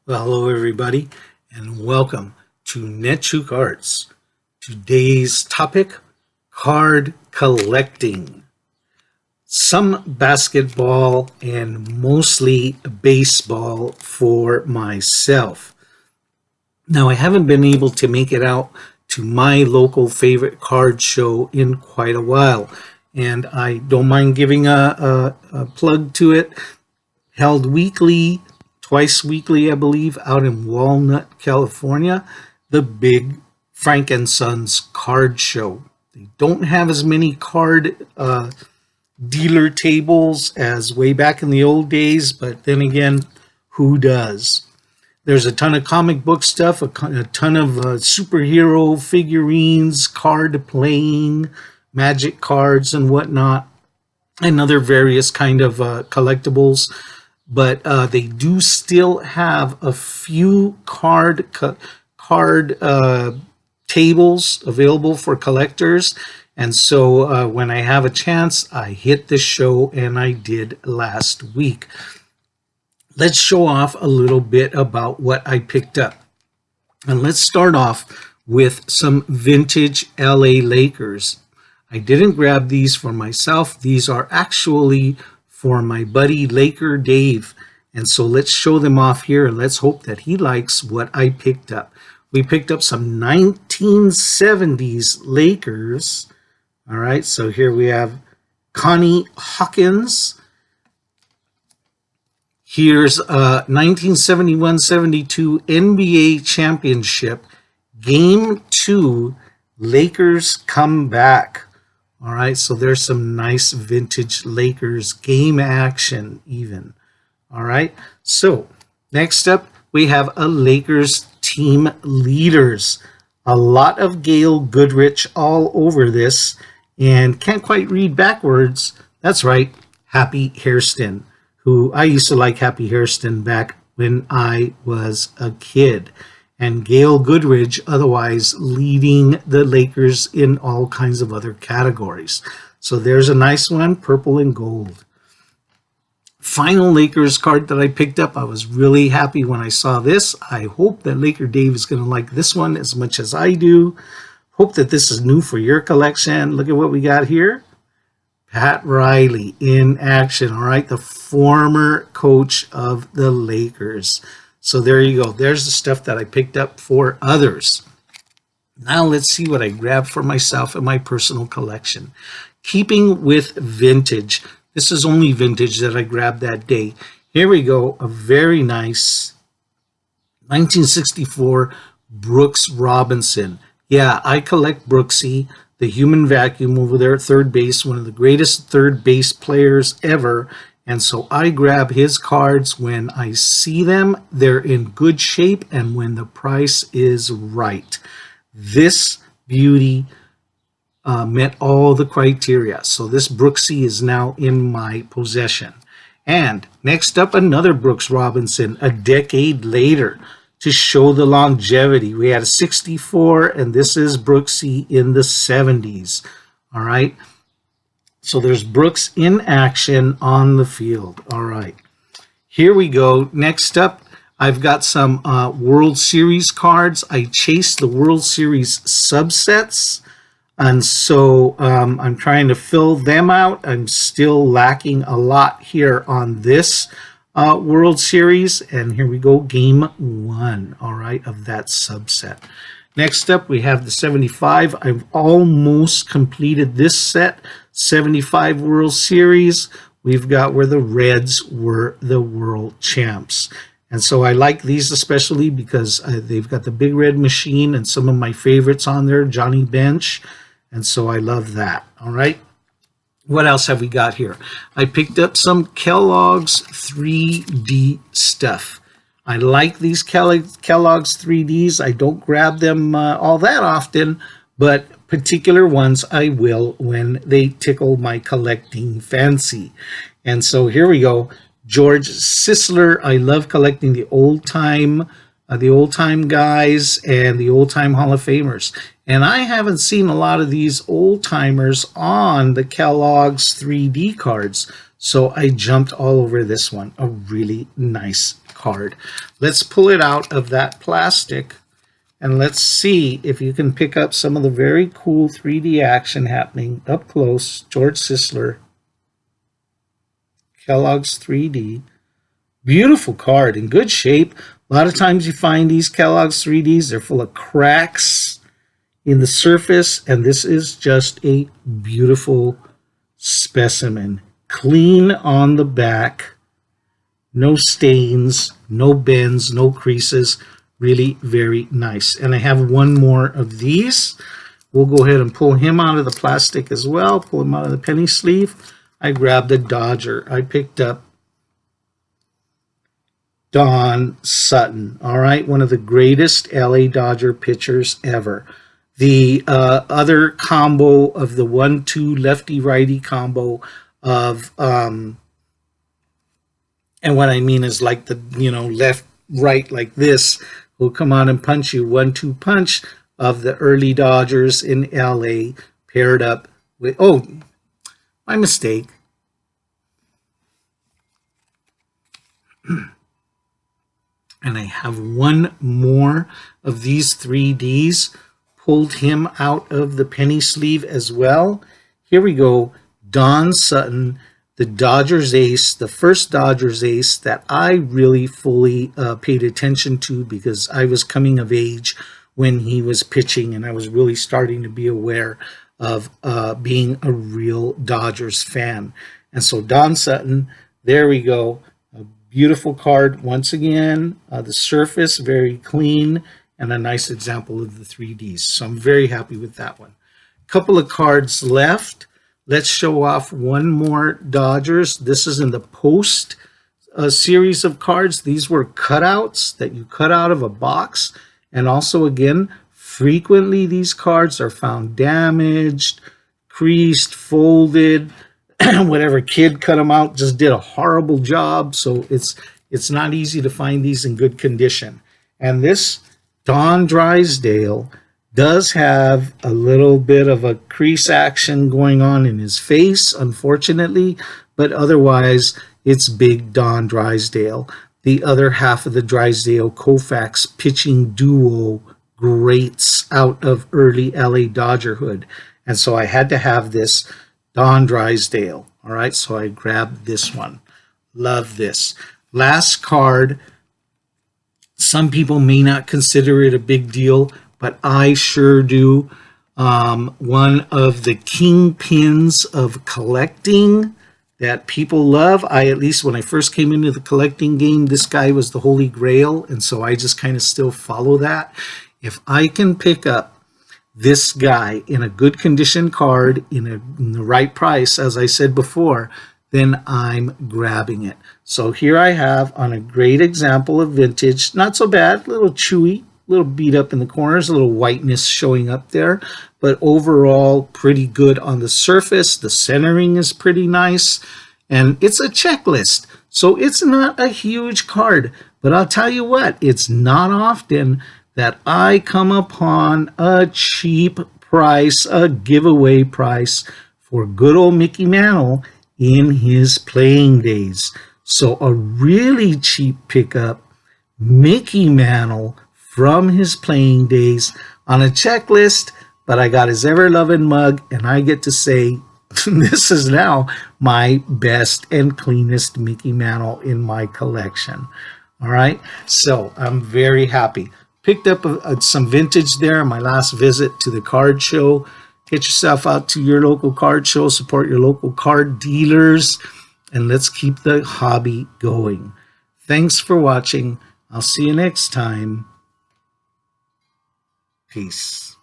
Well, hello everybody, and welcome to Netchook Arts. Today's topic, card collecting. Some basketball and mostly baseball for myself. Now, I haven't been able to make it out to my local favorite card show in quite a while, and I don't mind giving a plug to it. Held weekly, twice weekly, I believe, out in Walnut, California, the big Frank and Sons card show. They don't have as many card dealer tables as way back in the old days, but then again, who does? There's a ton of comic book stuff, a ton of superhero figurines, card playing, magic cards and whatnot, and other various kind of collectibles. But they do still have a few card tables available for collectors. And so when I have a chance, I hit the show, and I did last week. Let's show off a little bit about what I picked up. And let's start off with some vintage LA Lakers. I didn't grab these for myself. These are actually for my buddy Laker Dave. And so let's show them off here, and let's hope that he likes what I picked up. We picked up some 1970s Lakers. All right, so here we have Connie Hawkins. Here's 1971-72 NBA Championship, Game 2, Lakers come back. All right, so there's some nice vintage Lakers game action even. All right, so next up, we have a Lakers team leaders. A lot of Gail Goodrich all over this, and can't quite read backwards. That's right, Happy Hairston, who I used to like Happy Hairston back when I was a kid. And Gail Goodrich, otherwise leading the Lakers in all kinds of other categories. So there's a nice one, purple and gold. Final Lakers card that I picked up. I was really happy when I saw this. I hope that Laker Dave is going to like this one as much as I do. Hope that this is new for your collection. Look at what we got here. Pat Riley in action. All right, the former coach of the Lakers. So there you go. There's the stuff that I picked up for others. Now let's see what I grabbed for myself in my personal collection. Keeping with vintage. This is only vintage that I grabbed that day. Here we go. A very nice 1964 Brooks Robinson. Yeah, I collect Brooksy, the human vacuum over there at third base, one of the greatest third base players ever. And so I grab his cards when I see them. They're in good shape and when the price is right. This beauty met all the criteria. So this Brooksy is now in my possession. And next up, another Brooks Robinson a decade later to show the longevity. We had a 64, and this is Brooksy in the 70s. All right. So there's Brooks in action on the field. All right, here we go. Next up, I've got some World Series cards. I chased the World Series subsets, and so I'm trying to fill them out. I'm still lacking a lot here on this World Series, and here we go, Game 1, all right, of that subset. Next up, we have the 75. I've almost completed this set. 75 World Series. We've got where the Reds were the world champs. And so I like these especially because they've got the big red machine and some of my favorites on there, Johnny Bench. And so I love that. All right. What else have we got here? I picked up some Kellogg's 3D stuff. I like these Kellogg's 3Ds. I don't grab them all that often, but particular ones I will when they tickle my collecting fancy. And so here we go. George Sisler. I love collecting the old time guys and the old time Hall of Famers. And I haven't seen a lot of these old timers on the Kellogg's 3D cards. So I jumped all over this one. A really nice card. Let's pull it out of that plastic and let's see if you can pick up some of the very cool 3D action happening up close. George Sisler, Kellogg's 3D. Beautiful card, in good shape. A lot of times you find these Kellogg's 3Ds, they're full of cracks in the surface, and this is just a beautiful specimen. Clean on the back, no stains, no bends, no creases. Really very nice. And I have one more of these. We'll go ahead and pull him out of the plastic as well. Pull him out of the penny sleeve. I grabbed a Dodger. I picked up Don Sutton. All right, one of the greatest LA Dodger pitchers ever. The other combo of the 1-2 lefty-righty combo of, and what I mean is like the, left, right like this, will come on and punch you. 1-2 punch of the early Dodgers in LA paired up with, oh, my mistake. And I have one more of these 3Ds. Pulled him out of the penny sleeve as well. Here we go. Don Sutton, the Dodgers ace, the first Dodgers ace that I really fully paid attention to because I was coming of age when he was pitching and I was really starting to be aware of being a real Dodgers fan. And so Don Sutton, there we go. Beautiful card once again. The surface very clean and a nice example of the 3Ds. So I'm very happy with that one. Couple of cards left. Let's show off one more Dodgers. This is in the Post series of cards. These were cutouts that you cut out of a box. And also again, frequently these cards are found damaged, creased, folded. Whatever kid cut them out just did a horrible job. So it's not easy to find these in good condition. And this Don Drysdale does have a little bit of a crease action going on in his face, unfortunately, but otherwise it's big Don Drysdale. The other half of the Drysdale Koufax pitching duo greats out of early LA Dodgerhood. And so I had to have this Don Drysdale. All right, so I grabbed this one. Love this. Last card. Some people may not consider it a big deal, but I sure do. One of the kingpins of collecting that people love. At least when I first came into the collecting game, this guy was the holy grail, and so I just kind of still follow that. If I can pick up this guy in a good condition card in the right price, as I said before, then I'm grabbing it. So here I have on a great example of vintage, not so bad, a little chewy, a little beat up in the corners, a little whiteness showing up there, but overall pretty good on the surface. The centering is pretty nice, and it's a checklist. So it's not a huge card, but I'll tell you what, it's not often that I come upon a cheap price, a giveaway price for good old Mickey Mantle in his playing days. So a really cheap pickup, Mickey Mantle from his playing days on a checklist, but I got his ever-loving mug, and I get to say this is now my best and cleanest Mickey Mantle in my collection. All right, so I'm very happy. Picked up some vintage there on my last visit to the card show. Get yourself out to your local card show, support your local card dealers, and let's keep the hobby going. Thanks for watching. I'll see you next time. Peace.